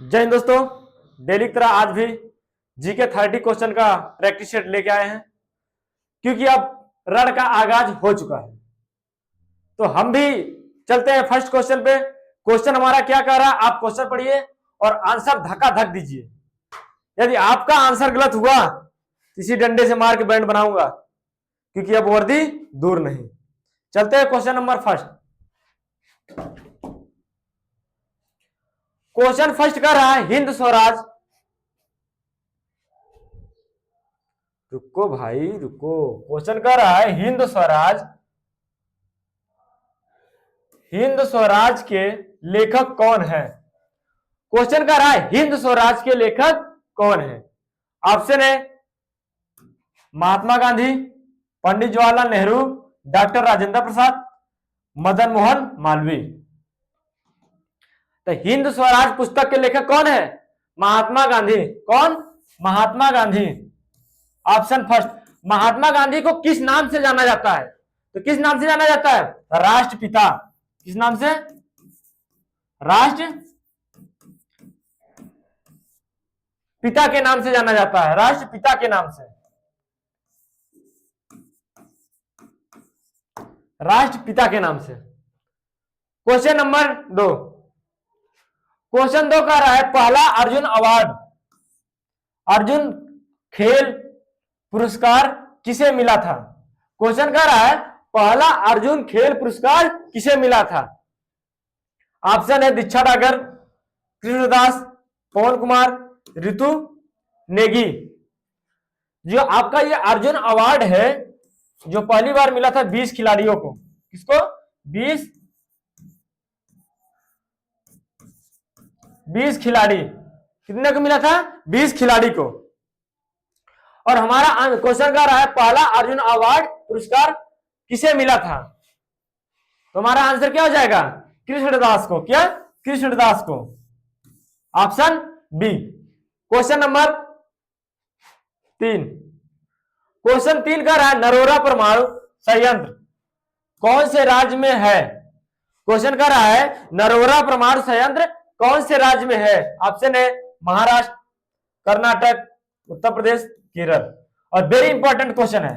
जय हिंद दोस्तों। डेली की तरह आज भी जीके 30 क्वेश्चन का प्रैक्टिस सेट लेके आए हैं, क्योंकि अब रण का आगाज हो चुका है। तो हम भी चलते हैं फर्स्ट क्वेश्चन पे। क्वेश्चन हमारा क्या कह रहा है, आप क्वेश्चन पढ़िए और आंसर धक्का धक दीजिए। यदि आपका आंसर गलत हुआ इसी डंडे से मार के बैंड बनाऊंगा, क्योंकि अब वर्दी दूर नहीं। चलते हैं question number first. Question first कर रहा है हिंद स्वराज। रुको भाई रुको, क्वेश्चन कर रहा है हिंद स्वराज। हिंद स्वराज के लेखक कौन है? क्वेश्चन कर रहा है हिंद स्वराज के लेखक कौन है? ऑप्शन है महात्मा गांधी, पंडित जवाहरलाल नेहरू, डॉक्टर राजेंद्र प्रसाद, मदन मोहन मालवीय। तो हिंद स्वराज पुस्तक के लेखक कौन है? महात्मा गांधी। कौन? महात्मा गांधी। Option first. महात्मा गांधी को किस नाम से जाना जाता है? तो किस नाम से जाना जाता है? राष्ट्रपिता। किस नाम से? राष्ट्र पिता के नाम से जाना जाता है, राष्ट्रपिता के नाम से, राष्ट्रपिता के नाम से। Question number 2। क्वेश्चन 2 कह रहा है पहला अर्जुन अवार्ड, अर्जुन खेल पुरस्कार किसे मिला था? क्वेश्चन कह रहा है पहला अर्जुन खेल पुरस्कार किसे मिला था? ऑप्शन है दीक्षा डागर, कृष्णदास, पवन कुमार, ऋतु नेगी। जो आपका ये अर्जुन अवार्ड है, जो पहली बार मिला था 20 खिलाड़ियों को। किसको? 20 खिलाड़ी। कितने को मिला था? 20 खिलाड़ी को। और हमारा क्वेश्चन कह रहा है पहला अर्जुन अवार्ड पुरस्कार किसे मिला था? तो हमारा आंसर क्या हो जाएगा? कृष्णदास को। क्या? कृष्णदास को। Option B. Question number 3। Question 3 कह रहा है नरोरा परमाणु संयंत्र कौन से राज्य में है? क्वेश्चन कह रहा है नरोरा परमाणु संयंत्र कौन से राज्य में है? ऑप्शन है महाराष्ट्र, कर्नाटक, उत्तर प्रदेश, केरल। और वेरी इंपॉर्टेंट क्वेश्चन है,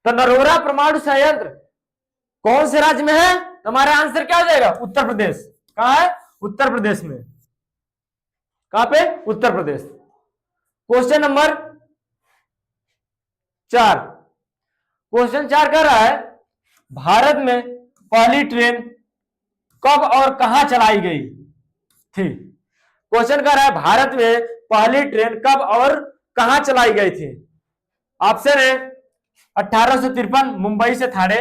तो नरोरा परमाणु संयंत्र कौन से राज्य में है? तो हमारा आंसर क्या हो जाएगा? उत्तर प्रदेश। कहां है? उत्तर प्रदेश में। कहां पे? Uttar Pradesh. Question number 4। Question 4 कह रहा है भारत में पहली ट्रेन कब और कहां चलाई गई थी? क्वेश्चन कह रहा है भारत में पहली ट्रेन कब और कहां चलाई गई थी? ऑप्शन है 1853 मुंबई से ठाणे,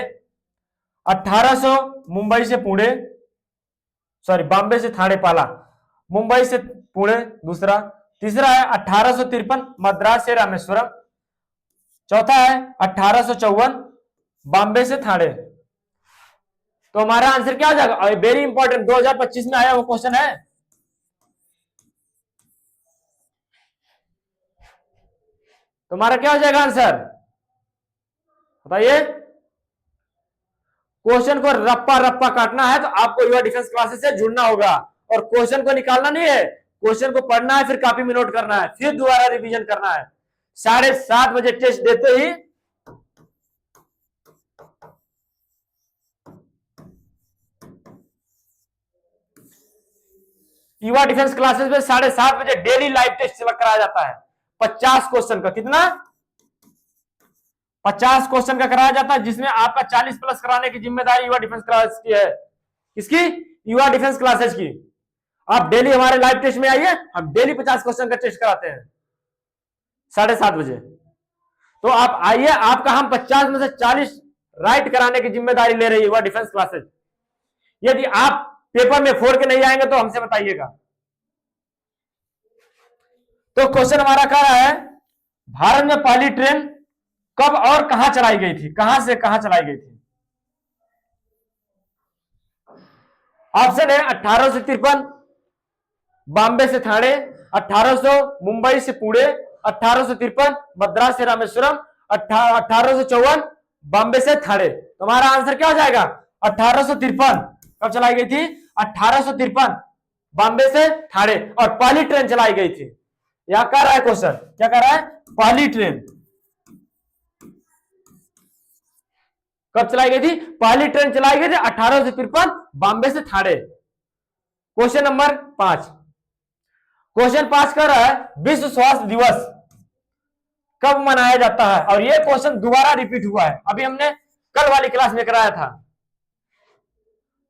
1800 मुंबई से पुणे, सॉरी बॉम्बे से ठाणे पहला, मुंबई से पुणे दूसरा, तीसरा है 1853 मद्रास से रामेश्वरम, चौथा है 1854 बॉम्बे से ठाणे। तो हमारा आंसर क्या हो जाएगा? वेरी इंपॉर्टेंट, 2025 में आया वो क्वेश्चन है। तो हमारा क्या हो जाएगा आंसर? बताइए। क्वेश्चन को रप्पा रप्पा काटना है तो आपको युवा डिफेंस क्लासेस से जुड़ना होगा, और क्वेश्चन को निकालना नहीं है, क्वेश्चन को पढ़ना है, फिर कॉपी में नोट करना है, फिर दोबारा रिवीजन करना है। 7:30 बजे टेस्ट देते ही युवा डिफेंस क्लासेस में 7:30 बजे डेली लाइव टेस्ट कराया जाता है। 50 क्वेश्चन का। कितना? 50 क्वेश्चन का कराया जाता है, जिसमें आपका 40 प्लस कराने की जिम्मेदारी युवा डिफेंस क्लासेस की है। किसकी? युवा डिफेंस क्लासेस की। आप डेली हमारे लाइव टेस्ट में आइए, हम डेली 50 क्वेश्चन का टेस्ट कराते हैं 7:30 बजे। तो आप आइए, आपका हम 50 में से 40 राइट कराने की जिम्मेदारी ले रही है युवा डिफेंस क्लासेस। यदि आप पेपर में 4 के नहीं आएंगे तो हमसे बताइएगा। तो क्वेश्चन हमारा कह रहा है भारत में पहली ट्रेन कब और कहां चलाई गई थी? कहां से कहां चलाई गई थी? ऑप्शन है 1853 बॉम्बे से ठाणे, 1800 मुंबई से पुणे, 1853 मद्रास से रामेश्वरम, 1854 बॉम्बे से ठाणे। तुम्हारा आंसर क्या हो जाएगा? 1853 कब चलाई गई थी? 1853, बॉम्बे से ठाणे। और पहली ट्रेन चलाई गई थी, यहां कर रहा है क्वेश्चन, क्या कर रहा है? पहली ट्रेन कब चलाई गई थी? पहली ट्रेन चलाई गई थी 1853, बॉम्बे से ठाणे। क्वेश्चन नंबर 5, क्वेश्चन 5 कर रहा है विश्व स्वास्थ्य दिवस कब मनाया जाता है? और यह क्वेश्चन दोबारा रिपीट हुआ है, अभी हमने कल वाली क्लास में कराया था।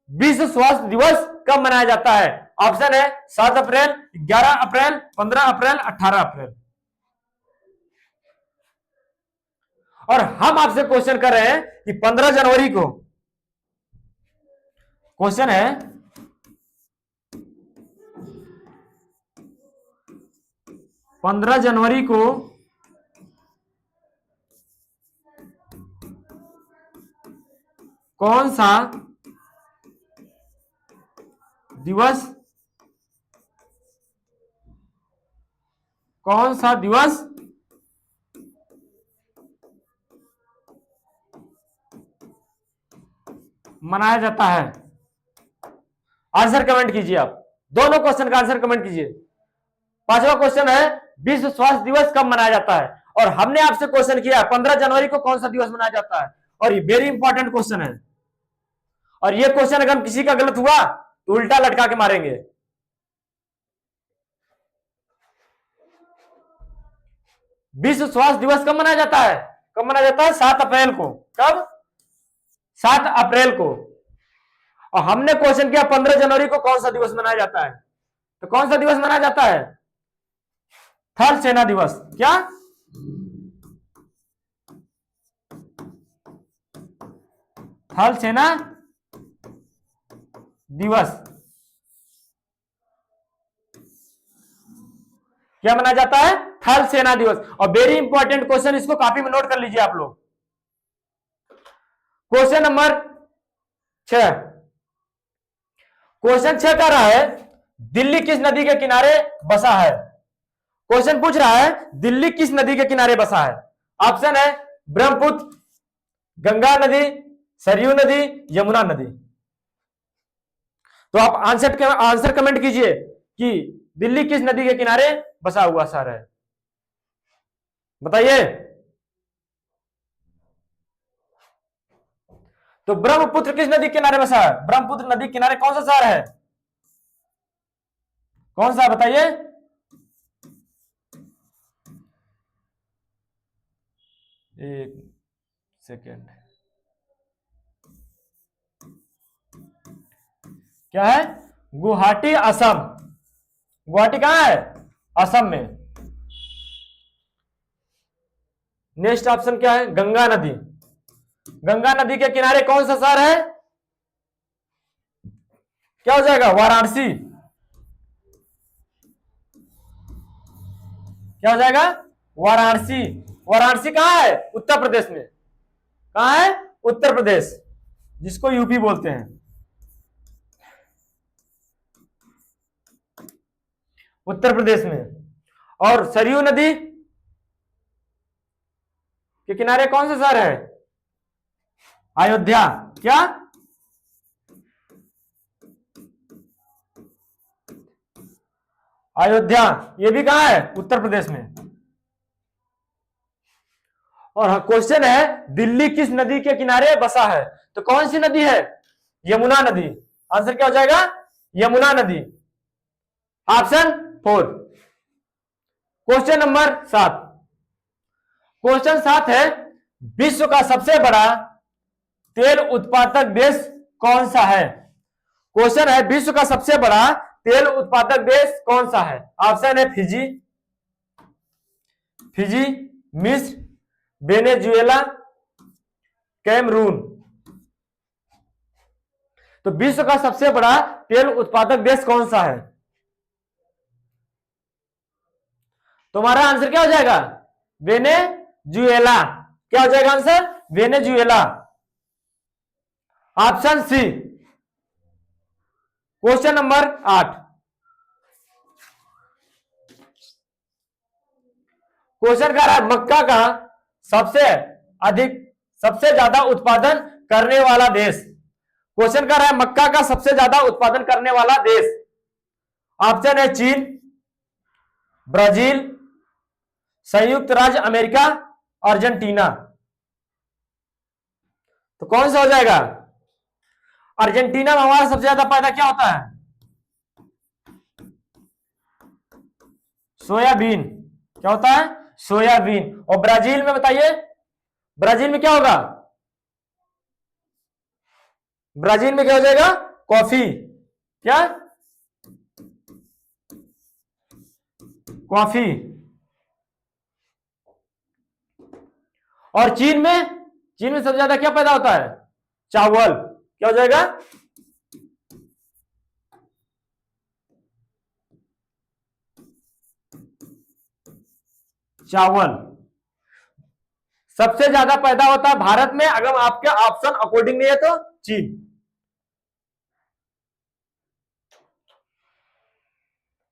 विश्व स्वास्थ्य दिवस कब मनाया जाता है? ऑप्शन है 7 अप्रैल, 11 अप्रैल, 15 अप्रैल, 18 अप्रैल। और हम आपसे क्वेश्चन कर रहे हैं कि 15 जनवरी को, क्वेश्चन है 15 जनवरी को कौन सा दिवस, कौन सा दिवस मनाया जाता है? आंसर कमेंट कीजिए, आप दोनों क्वेश्चन का आंसर कमेंट कीजिए। पांचवा क्वेश्चन है विश्व स्वास्थ्य दिवस कब मनाया जाता है? और हमने आपसे क्वेश्चन किया 15 जनवरी को कौन सा दिवस मनाया जाता है, और ये वेरी इंपॉर्टेंट क्वेश्चन है। और ये क्वेश्चन अगर किसी का गलत हुआ तो उल्टा लटका के मारेंगे। विश्व स्वास्थ्य दिवस कब मनाया जाता है? कब मनाया जाता है? 7 अप्रैल को। कब? 7 अप्रैल को। और हमने क्वेश्चन किया 15 जनवरी को कौन सा दिवस मनाया जाता है, तो कौन सा दिवस मनाया जाता है? थल सेना दिवस। क्या? थल सेना दिवस क्या मनाया जाता है? थल सेना दिवस। और वेरी इंपॉर्टेंट क्वेश्चन, इसको कॉपी में नोट कर लीजिए आप लोग। क्वेश्चन नंबर 6, क्वेश्चन 6 कह रहा है दिल्ली किस नदी के किनारे बसा है? क्वेश्चन पूछ रहा है दिल्ली किस नदी के किनारे बसा है? ऑप्शन है ब्रह्मपुत्र, गंगा नदी, सरयू नदी, यमुना नदी। तो आप आंसर कमेंट कीजिए कि दिल्ली किस नदी के किनारे बसा हुआ शहर है, बताइए। तो ब्रह्मपुत्र किस नदी के किनारे बसा है? ब्रह्मपुत्र नदी के किनारे कौन सा शहर है? कौन सा, बताइए। एक सेकेंड, क्या है? गुवाहाटी, असम। गुवाहाटी कहां है? असम में। नेक्स्ट ऑप्शन क्या है? गंगा नदी। गंगा नदी के किनारे कौन सा शहर है? क्या हो जाएगा? वाराणसी। क्या हो जाएगा? वाराणसी। वाराणसी कहां है? उत्तर प्रदेश में। कहां है? उत्तर प्रदेश, जिसको यूपी बोलते हैं। उत्तर प्रदेश में। और सरयू नदी के किनारे कौन सा शहर है? अयोध्या। क्या? अयोध्या, ये भी कहां है? उत्तर प्रदेश में। और क्वेश्चन है दिल्ली किस नदी के किनारे बसा है? तो कौन सी नदी है? यमुना नदी। आंसर क्या हो जाएगा? यमुना नदी। ऑप्शन 4। क्वेश्चन नंबर 7, क्वेश्चन 7 है विश्व का सबसे बड़ा तेल उत्पादक देश कौन सा है? क्वेश्चन है विश्व का सबसे बड़ा तेल उत्पादक देश कौन सा है? ऑप्शन है फिजी, मिस्र, वेनेजुएला, कैमरून। तो विश्व का सबसे बड़ा तेल उत्पादक देश कौन सा है? तुम्हारा आंसर क्या हो जाएगा? वेनेजुएला। क्या हो जाएगा answer? Venezuela. Option C. Question number 8, question का मक्का का सबसे ज्यादा उत्पादन करने वाला देश क्वेश्चन कर रहा है मक्का का सबसे ज्यादा उत्पादन करने वाला देश। ऑप्शन है चीन, ब्राजील, संयुक्त राज्य अमेरिका, अर्जेंटीना। तो कौन सा हो जाएगा? अर्जेंटीना में हमारा सबसे ज्यादा पैदा क्या होता है? सोयाबीन। क्या होता है? सोयाबीन। और ब्राजील में बताइए, ब्राजील में क्या होगा? ब्राजील में क्या हो जाएगा? कॉफी। क्या? कॉफी। और चीन में, चीन में सबसे ज्यादा क्या पैदा होता है? चावल। क्या हो जाएगा? चावल। सबसे ज्यादा पैदा होता है भारत में, अगर आपके ऑप्शन अकॉर्डिंग नहीं है तो चीन।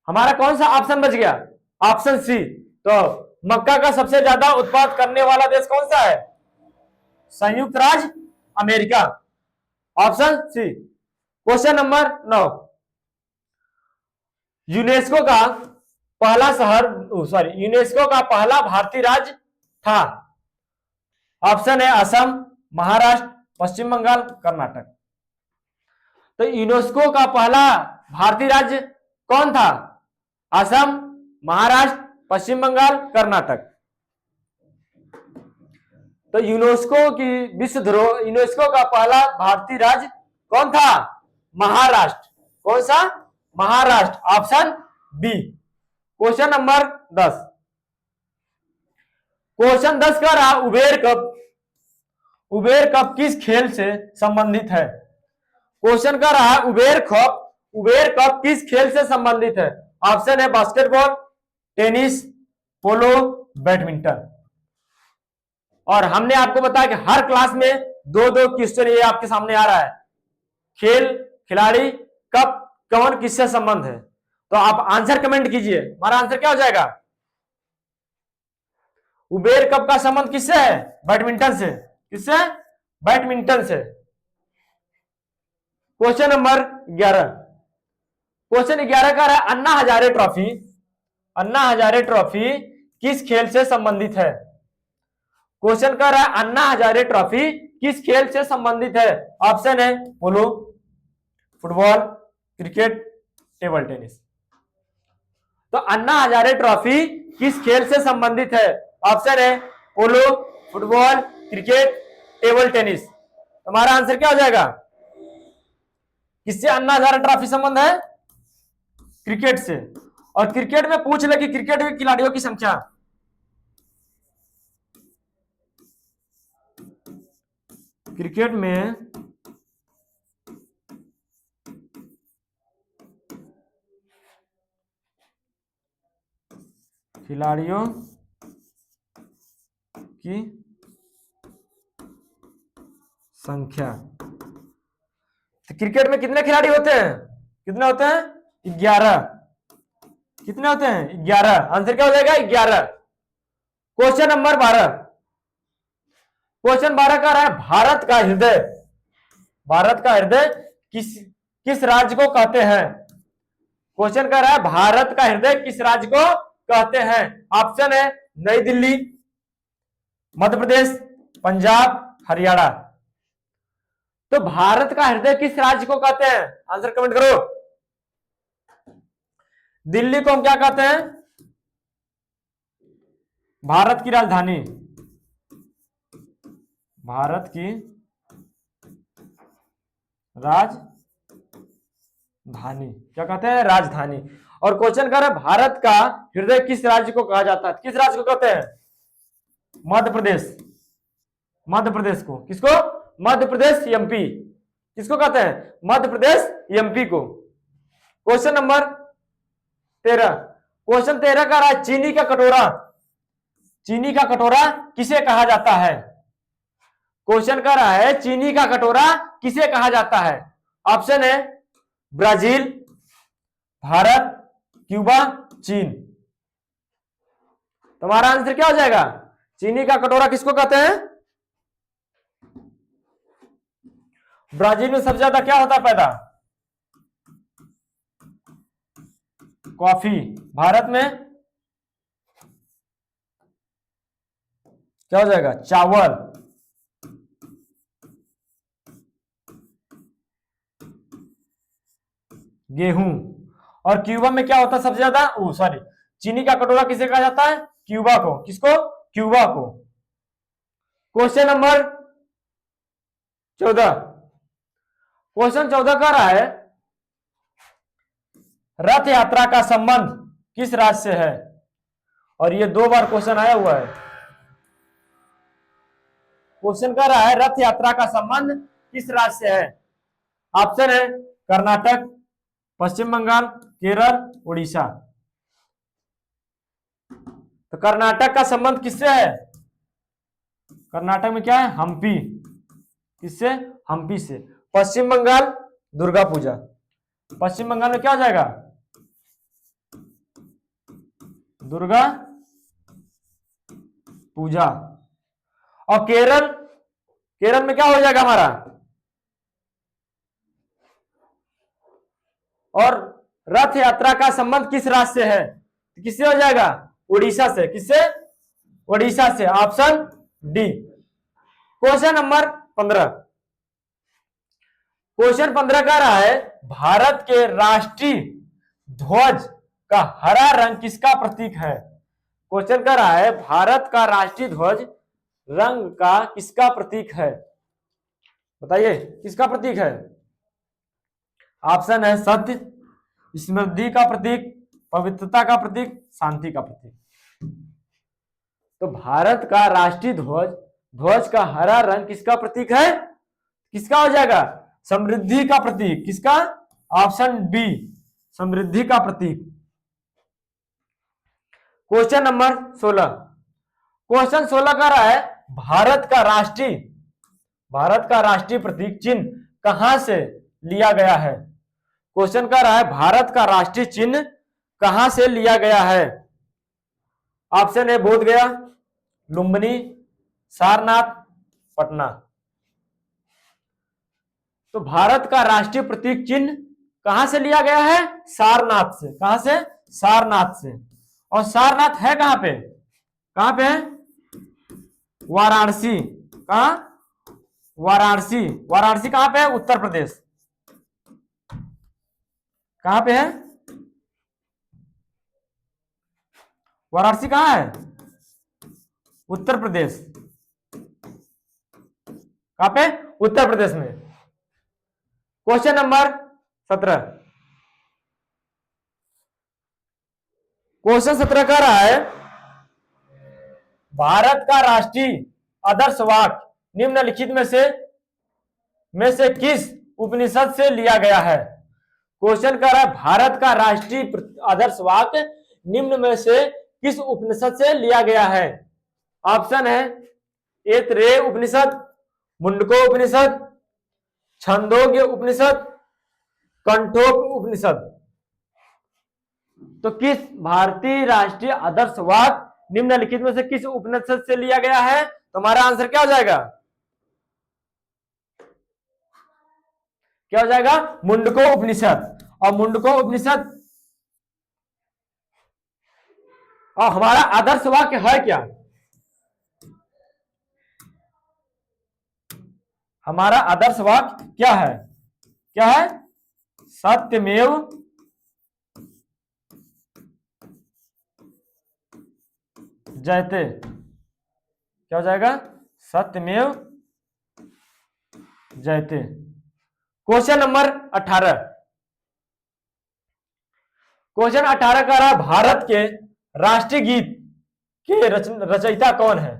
हमारा कौन सा ऑप्शन बच गया? Option C. तो मक्का का सबसे ज्यादा उत्पादन करने वाला देश कौन सा है? संयुक्त राज्य अमेरिका। Option C. Question number 9, UNESCO का पहला शहर, सॉरी, यूनेस्को का पहला भारतीय राज्य था। ऑप्शन है असम, महाराष्ट्र, पश्चिम बंगाल, कर्नाटक। तो यूनेस्को का पहला भारतीय राज्य कौन था? असम, महाराष्ट्र, पश्चिम बंगाल, कर्नाटक। तो यूनेस्को की विश्व धरोहर, यूनेस्को का पहला भारतीय राज्य कौन था? महाराष्ट्र। कौन सा? Maharashtra. Option B. Question number 10, question 10 का रहा उबेर कप, उबेर कप किस खेल से संबंधित है? क्वेश्चन का रहा उबेर कप, उबेर कप किस खेल से संबंधित है? ऑप्शन है बास्केटबॉल, टेनिस, पोलो, बैडमिंटन। और हमने आपको बताया कि हर क्लास में दो दो क्वेश्चन ये आपके सामने आ रहा है। खेल, खिलाड़ी, कब, कौन, किससे संबंध है? तो आप आंसर कमेंट कीजिए। हमारा आंसर क्या हो जाएगा? उबेर कप का संबंध किससे है? बैडमिंटन से। किससे? बैडमिंटन से। क्वेश्चन नंबर 11, क्वेश्चन 11 का है अन्ना हजारे ट्रॉफी, अन्ना हजारे ट्रॉफी किस खेल से संबंधित है? क्वेश्चन कर रहा है अन्ना हजारे ट्रॉफी किस खेल से संबंधित है? ऑप्शन है पोलो, फुटबॉल, क्रिकेट, टेबल टेनिस। तो अन्ना हजारे ट्रॉफी किस खेल से संबंधित है? ऑप्शन है पोलो, फुटबॉल, क्रिकेट, टेबल टेनिस। तुम्हारा आंसर क्या हो जाएगा? किससे अन्ना हजारे ट्रॉफी संबंध है? क्रिकेट से। और क्रिकेट में पूछ ले कि क्रिकेट के खिलाड़ियों की संख्या, क्रिकेट में खिलाड़ियों की संख्या, तो क्रिकेट में कितने खिलाड़ी होते हैं? कितने होते हैं? 11। कितने होते हैं? 11। आंसर क्या हो जाएगा? 11। क्वेश्चन नंबर 12, क्वेश्चन 12 का रहा है भारत का हृदय, भारत का हृदय किस किस राज्य को कहते हैं? क्वेश्चन कर रहा है भारत का हृदय किस राज्य को कहते हैं? ऑप्शन है नई दिल्ली, मध्य प्रदेश, पंजाब, हरियाणा। तो भारत का हृदय किस राज्य को कहते हैं? आंसर कमेंट करो। दिल्ली को हम क्या कहते हैं? भारत की राजधानी, भारत की राजधानी क्या कहते हैं? राजधानी। और क्वेश्चन कर रहा है भारत का हृदय किस राज्य को कहा जाता है? किस राज्य को कहते हैं? मध्य प्रदेश। मध्य प्रदेश को। किसको? मध्य प्रदेश, एमपी। किसको कहते हैं? मध्य प्रदेश, एमपी को। क्वेश्चन नंबर 13, क्वेश्चन 13 का रहा है चीनी का कटोरा, चीनी का कटोरा किसे कहा जाता है? क्वेश्चन का रहा है चीनी का कटोरा किसे कहा जाता है? ऑप्शन है ब्राजील, भारत, क्यूबा, चीन। तुम्हारा आंसर क्या हो जाएगा? चीनी का कटोरा किसको कहते हैं? ब्राजील में सबसे ज्यादा क्या होता है पैदा? कॉफी। भारत में क्या हो जाएगा? चावल। गेहूं। और क्यूबा में क्या होता है सबसे ज्यादा? ओ सॉरी, चीनी का कटोरा किसे कहा जाता है? क्यूबा को। किसको? क्यूबा को। Question number 14। क्वेश्चन 14 कह रहा है रथ यात्रा का संबंध किस राज्य से है? और ये 2 बार क्वेश्चन आया हुआ है। क्वेश्चन कह रहा है रथ यात्रा का संबंध किस राज्य से है? ऑप्शन है कर्नाटक, पश्चिम बंगाल, केरल, उड़ीसा। तो कर्नाटक का संबंध किससे है? कर्नाटक में क्या है? हम्पी। किससे? हम्पी से। पश्चिम बंगाल दुर्गा पूजा। पश्चिम बंगाल में क्या हो जाएगा? दुर्गा पूजा। और केरल, केरल में क्या हो जाएगा हमारा? और रथ यात्रा का संबंध किस राज्य से है? किससे हो जाएगा? उड़ीसा से। किससे? उड़ीसा से। Option D. Question number 15। Question 15 कह रहा है भारत के राष्ट्रीय ध्वज का हरा रंग किसका प्रतीक है? क्वेश्चन कह रहा है भारत का राष्ट्रीय ध्वज रंग का किसका प्रतीक है? बताइए किसका प्रतीक है? ऑप्शन है सत्य, समृद्धि का प्रतीक, पवित्रता का प्रतीक, शांति का प्रतीक। तो भारत का राष्ट्रीय ध्वज, ध्वज का हरा रंग किसका प्रतीक है? किसका हो जाएगा? समृद्धि का प्रतीक। किसका? ऑप्शन बी, समृद्धि का प्रतीक। Question number 16। क्वेश्चन 16 कह रहा है भारत का राष्ट्रीय प्रतीक चिन्ह कहां से लिया गया है? क्वेश्चन कह रहा है भारत का राष्ट्रीय चिन्ह कहां से लिया गया है? ऑप्शन ए बोध गया, लुम्बिनी, सारनाथ, पटना। तो भारत का राष्ट्रीय प्रतीक चिन्ह कहां से लिया गया है? सारनाथ से। कहां से? सारनाथ से। और सारनाथ है कहां पे? कहां पे है? वाराणसी। कहां? वाराणसी। वाराणसी कहां पे है? उत्तर प्रदेश। कहां पे है? वाराणसी कहां है? उत्तर प्रदेश। कहां पे? उत्तर प्रदेश में। Question number 17। क्वेश्चन 17 कह रहा है भारत का राष्ट्रीय आदर्श वाक्य निम्नलिखित में से किस उपनिषद से लिया गया है? क्वेश्चन कह रहा है भारत का राष्ट्रीय आदर्श वाक्य निम्न में से किस उपनिषद से लिया गया है? ऑप्शन है ऐतरेय उपनिषद, मुंडको उपनिषद, छंदोग्य उपनिषद, कंठोप उपनिषद। तो किस भारतीय राष्ट्रीय आदर्श वाक्य निम्नलिखित में से किस उपनिषद से लिया गया है? तो हमारा आंसर क्या हो जाएगा? क्या हो जाएगा? मुंडको उपनिषद। और मुंडको उपनिषद और हमारा आदर्श वाक्य है क्या? हमारा आदर्श वाक्य क्या है? क्या है? सत्यमेव जयते। क्या हो जाएगा? सत्यमेव जयते। Question number 18। क्वेश्चन 18 का रहा भारत के राष्ट्रीय गीत के रचयिता कौन है?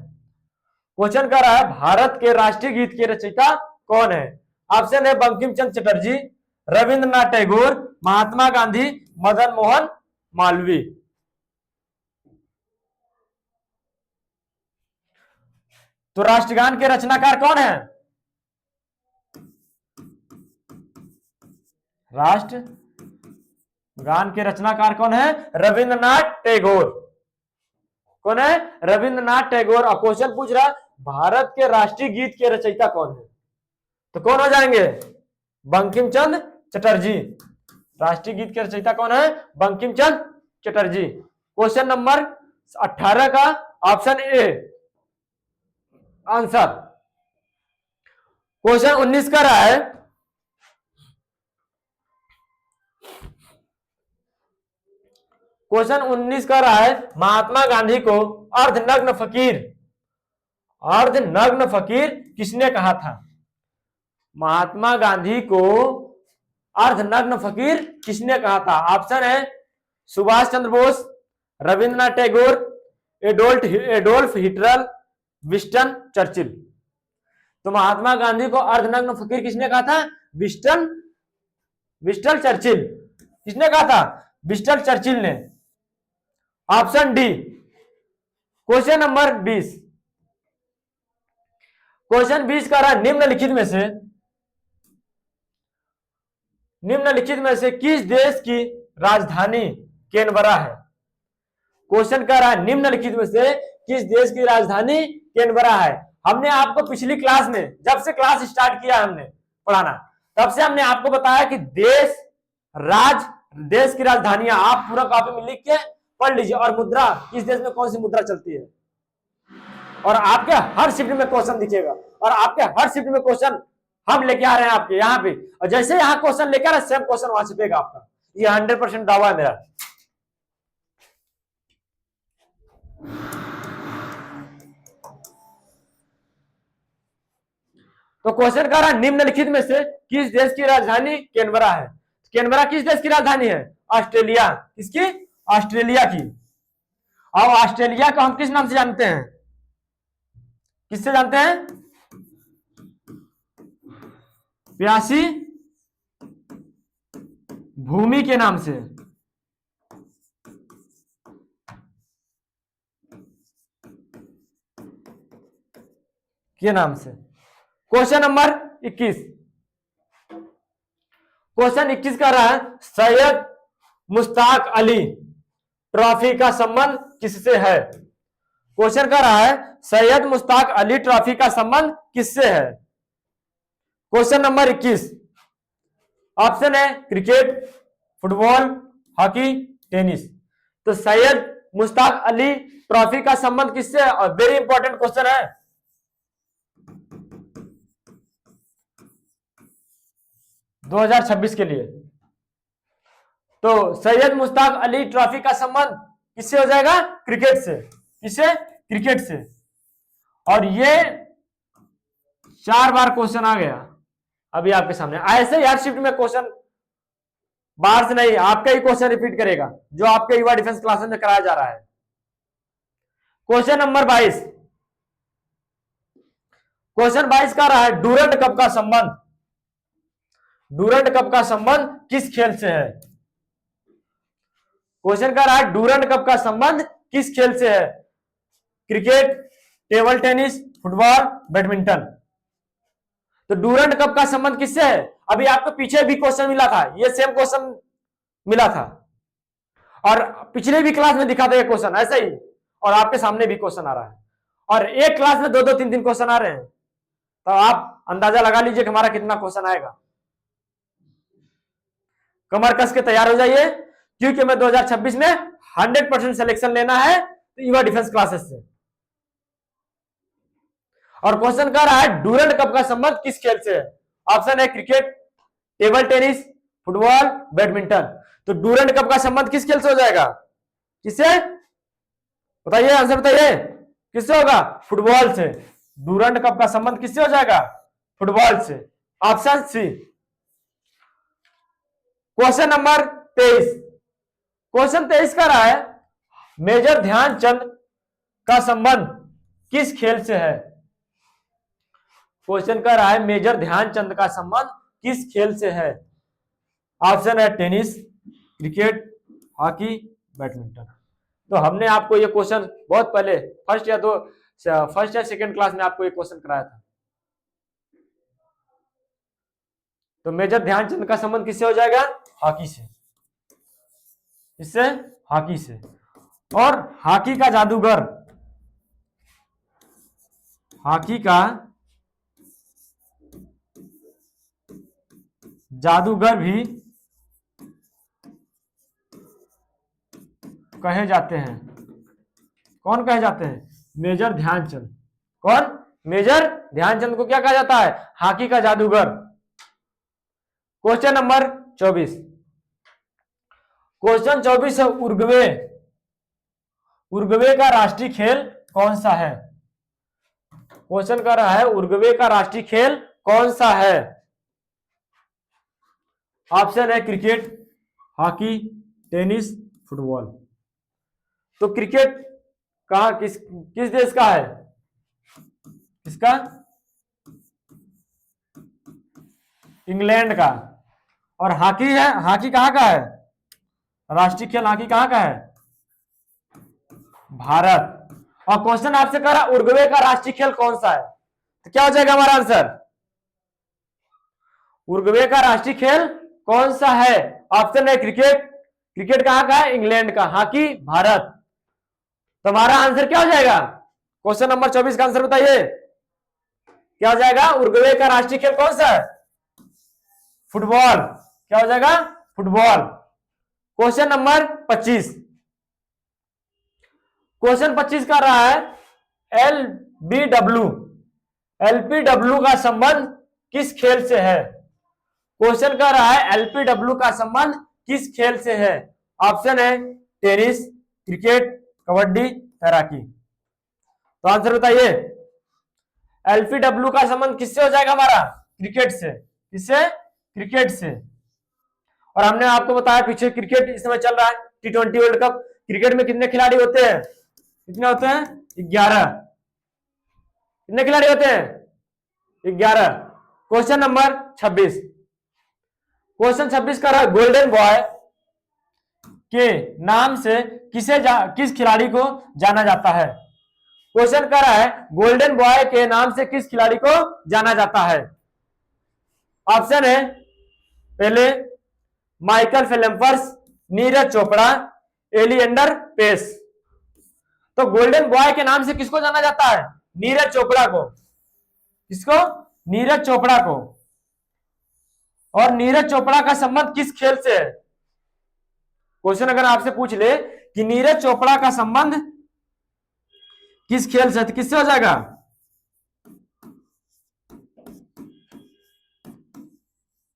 क्वेश्चन कर रहा है भारत के राष्ट्रीय गीत के रचयिता कौन है? ऑप्शन है बंकिम चंद्र चटर्जी, रविंद्रनाथ टैगोर, महात्मा गांधी, मदन मोहन मालवीय। तो राष्ट्रगान के रचनाकार कौन है? राष्ट्र गान के रचनाकार कौन है? रविंद्रनाथ टैगोर। कौन है? रविंद्रनाथ टैगोर। और क्वेश्चन पूछ रहा है भारत के राष्ट्रीय गीत के रचयिता कौन है? तो कौन हो जाएंगे? बंकिम चंद्र चटर्जी। राष्ट्रीय गीत के रचयिता कौन है? बंकिम चंद्र चटर्जी। क्वेश्चन नंबर 18 का ऑप्शन ए आंसर। क्वेश्चन 19 का रहा है, क्वेश्चन 19 का रहा है, महात्मा गांधी को अर्धनग्न फकीर, अर्धनग्न फकीर किसने कहा था? महात्मा गांधी को अर्धनग्न फकीर किसने कहा था? ऑप्शन है Subhash Chandra Bose, Rabindranath Tagore, Adolf Hitler, Winston Churchill. तो महात्मा गांधी को अर्धनग्न फकीर किसने कहा था? Winston Churchill. किसने कहा था? विंस्टन चर्चिल ने। Option D. Question number 20, question 20 का रहा, निम्नलिखित में से किस देश की राजधानी कैनबरा है? क्वेश्चन कह रहा है निम्नलिखित में से किस देश की राजधानी कैनबरा है। हमने आपको पिछली क्लास में, जब से क्लास स्टार्ट किया हमने पढ़ाना, तब से हमने आपको बताया कि देश की राजधानियां आप पूरा कॉपी में लिख के पढ़ लीजिए, और मुद्रा, किस देश में कौन सी मुद्रा चलती है, और आपके हर शिफ्ट में क्वेश्चन दिखेगा, और आपके हर शिफ्ट में क्वेश्चन हम लेके आ रहे हैं आपके यहाँ पे, और जैसे यहाँ क्वेश्चन लेकर आ रहे सेम क्वेश्चन वहां छिपेगा आपका। ये 100% दावा है मेरा। तो क्वेश्चन कर रहा है निम्नलिखित में से किस देश की राजधानी कैनबरा है? कैनबरा किस देश की राजधानी है? ऑस्ट्रेलिया। किसकी? ऑस्ट्रेलिया की। अब ऑस्ट्रेलिया को हम किस नाम से जानते हैं? किससे जानते हैं? प्यासी भूमि के नाम से। क्वेश्चन नंबर 21, क्वेश्चन 21 का रहा है, सैयद मुश्ताक अली ट्रॉफी का संबंध किससे है? क्वेश्चन का रहा है, सैयद मुश्ताक अली ट्रॉफी का संबंध किससे है? क्वेश्चन नंबर 21, ऑप्शन है क्रिकेट, फुटबॉल, हॉकी, टेनिस। तो सैयद मुश्ताक अली ट्रॉफी का संबंध किससे है? और वेरी इंपॉर्टेंट क्वेश्चन है, 2026 के लिए। तो सैयद मुश्ताक अली ट्रॉफी का संबंध किससे हो जाएगा? क्रिकेट से। किससे? क्रिकेट से। और ये 4 बार क्वेश्चन आ गया अभी आपके सामने। ऐसे हर शिफ्ट में क्वेश्चन बाहर से नहीं, आपका ही क्वेश्चन रिपीट करेगा जो आपके युवा डिफेंस क्लासेस में कराया जा रहा है। क्वेश्चन नंबर 22, क्वेश्चन 22 का रहा है, डूरंड कप का संबंध, डूरंड कप का संबंध किस खेल से है? क्वेश्चन का रहा है, डूरंड कप का संबंध किस खेल से है? Cricket, table tennis, football, badminton. तो डूरंड कप का संबंध किससे है? अभी आपको पीछे भी क्वेश्चन मिला था, ये सेम क्वेश्चन मिला था, और पिछले भी क्लास में दिखा था ये क्वेश्चन ऐसे ही, और आपके सामने भी क्वेश्चन आ रहा है, और एक क्लास में 2-2, 3-3 क्वेश्चन आ रहे हैं। तो आप अंदाजा लगा लीजिए कि हमारा कितना क्वेश्चन आएगा। कमर कस के तैयार हो जाइए, क्योंकि मैं 2026 में 100% सिलेक्शन लेना है तो युवा डिफेंस क्लासेस से। और क्वेश्चन कर रहा है, डूरंड कप का संबंध किस खेल से है? ऑप्शन है cricket, table tennis, football, badminton. तो डूरंड कप का संबंध किस खेल से हो जाएगा? किससे? बताइए, आंसर बताइए, किससे होगा? फुटबॉल से। डूरंड कप का संबंध किससे हो जाएगा? फुटबॉल से। Option C. Question number 23, question 23 का रहा है, मेजर ध्यानचंद का संबंध किस खेल से है? क्वेश्चन का रहा है, मेजर ध्यानचंद का संबंध किस खेल से है? ऑप्शन है टेनिस, क्रिकेट, हॉकी, बैडमिंटन। तो हमने आपको ये क्वेश्चन बहुत पहले फर्स्ट या सेकंड क्लास में आपको ये क्वेश्चन कराया था। तो मेजर ध्यानचंद का संबंध किससे हो जाएगा? हॉकी से। इससे? हॉकी से। और हॉकी का जादूगर, हॉकी का जादूगर भी कहे जाते हैं। कौन कहे जाते हैं? मेजर ध्यानचंद। कौन? मेजर ध्यानचंद को क्या कहा जाता है? हॉकी का जादूगर। Question number 24। क्वेश्चन 24 है उरुग्वे। उरुग्वे का राष्ट्रीय खेल कौन सा है? क्वेश्चन कर रहा है उरुग्वे का राष्ट्रीय खेल कौन सा है? ऑप्शन है क्रिकेट, हॉकी, टेनिस, फुटबॉल। तो क्रिकेट कहा किस किस देश का है? किसका? इंग्लैंड का। और हॉकी है, हॉकी कहाँ का है? राष्ट्रीय खेल हॉकी कहाँ का है? भारत। और क्वेश्चन आपसे कह रहा उरुग्वे का राष्ट्रीय खेल कौन सा है, तो क्या हो जाएगा हमारा आंसर? उरुग्वे का राष्ट्रीय खेल कौन सा है? ऑप्शन है क्रिकेट। क्रिकेट कहाँ का है? इंग्लैंड का। हॉकी भारत। तो हमारा आंसर क्या हो जाएगा? क्वेश्चन नंबर 24 का आंसर बताइए क्या हो जाएगा? उरुग्वे का राष्ट्रीय खेल कौन सा है? फुटबॉल। क्या हो जाएगा? फुटबॉल। Question number 25। क्वेश्चन 25 कर रहा है एलबीडब्ल्यू। एलपीडब्ल्यू का संबंध किस खेल से है? क्वेश्चन कर रहा है एलपीडब्ल्यू का संबंध किस खेल से है? ऑप्शन है टेनिस, क्रिकेट, कबड्डी, तैराकी। तो आंसर बताइए। एलपीडब्ल्यू का संबंध किससे हो जाएगा हमारा? क्रिकेट से। किससे? क्रिकेट से। और हमने आपको बताया पीछे क्रिकेट इस समय चल रहा है T20 वर्ल्ड कप। क्रिकेट में कितने खिलाड़ी होते हैं? कितने होते हैं? 11। कितने खिलाड़ी होते हैं? 11। Question number 26। क्वेश्चन 26 का रहा गोल्डन बॉय के नाम से किस खिलाड़ी को जाना जाता है? क्वेश्चन कर रहा है गोल्डन बॉय के नाम से किस खिलाड़ी को जाना जाता है? ऑप्शन है पहले माइकल फेल्प्स, नीरज चोपड़ा, एलियंडर पेस। तो गोल्डन बॉय के नाम से किसको जाना जाता है? नीरज चोपड़ा को। किसको? नीरज चोपड़ा को। और नीरज चोपड़ा का संबंध किस खेल से है? क्वेश्चन अगर आपसे पूछ ले कि नीरज चोपड़ा का संबंध किस खेल से, तो किससे हो जाएगा?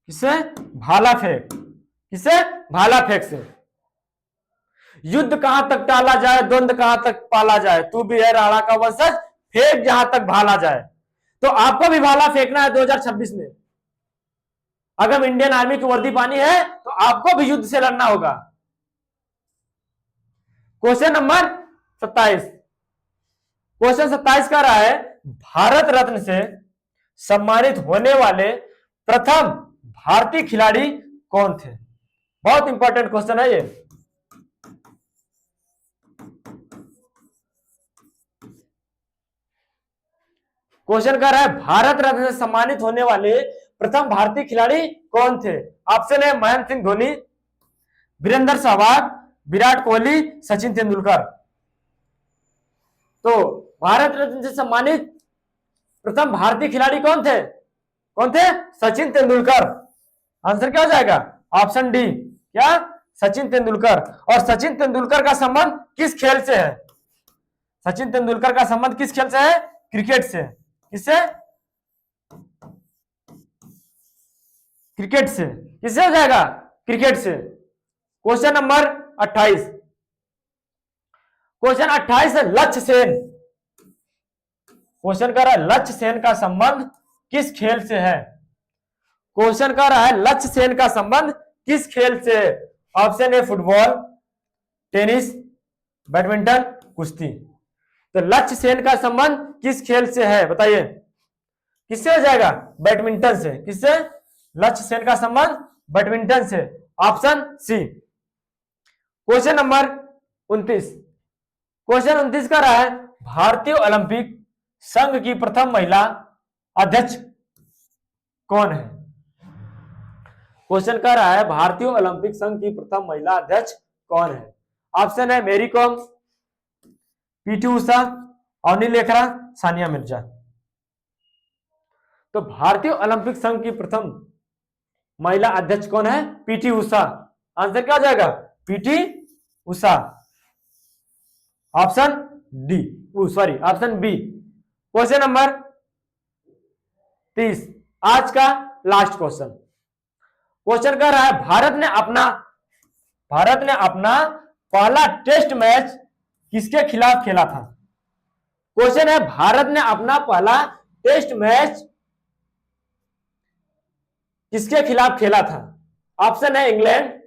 किससे? भाला फेंक। किससे? भाला फेंक से। युद्ध कहां तक टाला जाए, द्वंद्व कहां तक पाला जाए, तू भी है राणा का वंशज, फेंक जहां तक भाला जाए। तो आपको भी भाला फेंकना है 2026 में। अगर इंडियन आर्मी की वर्दी पानी है तो आपको भी युद्ध से लड़ना होगा। Question number 27। क्वेश्चन 27 का रहा है भारत रत्न से सम्मानित होने वाले प्रथम भारतीय खिलाड़ी कौन थे? बहुत इंपॉर्टेंट क्वेश्चन है ये। क्वेश्चन कर रहा है भारत रत्न से सम्मानित होने वाले प्रथम भारतीय खिलाड़ी कौन थे? ऑप्शन है महेंद्र सिंह धोनी, वीरेंद्र सहवाग, विराट कोहली, सचिन तेंदुलकर। तो भारत रत्न से सम्मानित प्रथम भारतीय खिलाड़ी कौन थे? कौन थे? सचिन तेंदुलकर। आंसर क्या हो जाएगा? Option D. क्या? सचिन तेंदुलकर। और सचिन तेंदुलकर का संबंध किस खेल से है? सचिन तेंदुलकर का संबंध किस खेल से है? क्रिकेट से। किससे? क्रिकेट से। किससे हो जाएगा? क्रिकेट से। Question number 28। क्वेश्चन 28 है लक्ष्य सेन। क्वेश्चन कर रहा है लक्ष्य सेन का संबंध किस खेल से है? क्वेश्चन कर रहा है लक्ष्य सेन का संबंध किस खेल से है? Option A football, tennis, badminton, कुश्ती। तो लक्ष्य सेन का संबंध किस खेल से है बताइए? किससे हो जाएगा? बैडमिंटन से। किससे? लक्ष्य सेन का संबंध बैडमिंटन से। Option C. Question number 29। Question 29 का रहा है भारतीय ओलंपिक संघ की प्रथम महिला अध्यक्ष कौन है? क्वेश्चन कर रहा है भारतीय ओलंपिक संघ की प्रथम महिला अध्यक्ष कौन है? ऑप्शन है मेरी कॉम, पीटी उषा, अवनी लेखरा, सानिया मिर्जा। तो भारतीय ओलंपिक संघ की प्रथम महिला अध्यक्ष कौन है? पीटी उषा। आंसर क्या हो जाएगा? PT Usha. Option D, sorry option B. Question number 30, आज का लास्ट क्वेश्चन। क्वेश्चन कह रहा है भारत ने अपना पहला टेस्ट मैच किसके खिलाफ खेला था? क्वेश्चन है भारत ने अपना पहला टेस्ट मैच किसके खिलाफ खेला था? ऑप्शन है इंग्लैंड,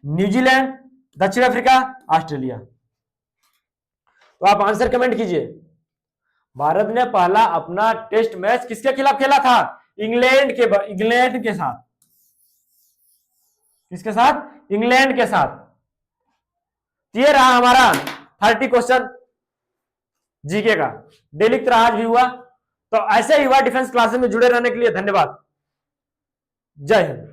न्यूजीलैंड, दक्षिण अफ्रीका, ऑस्ट्रेलिया। तो आप आंसर कमेंट कीजिए। भारत ने पहला अपना टेस्ट मैच किसके खिलाफ खेला था? इंग्लैंड के साथ। किसके साथ? इंग्लैंड के साथ। ये रहा हमारा 30 क्वेश्चन जीके का। डेली की तरह आज भी हुआ। तो ऐसे ही हुआ डिफेंस क्लासेस में जुड़े रहने के लिए धन्यवाद। जय हिंद।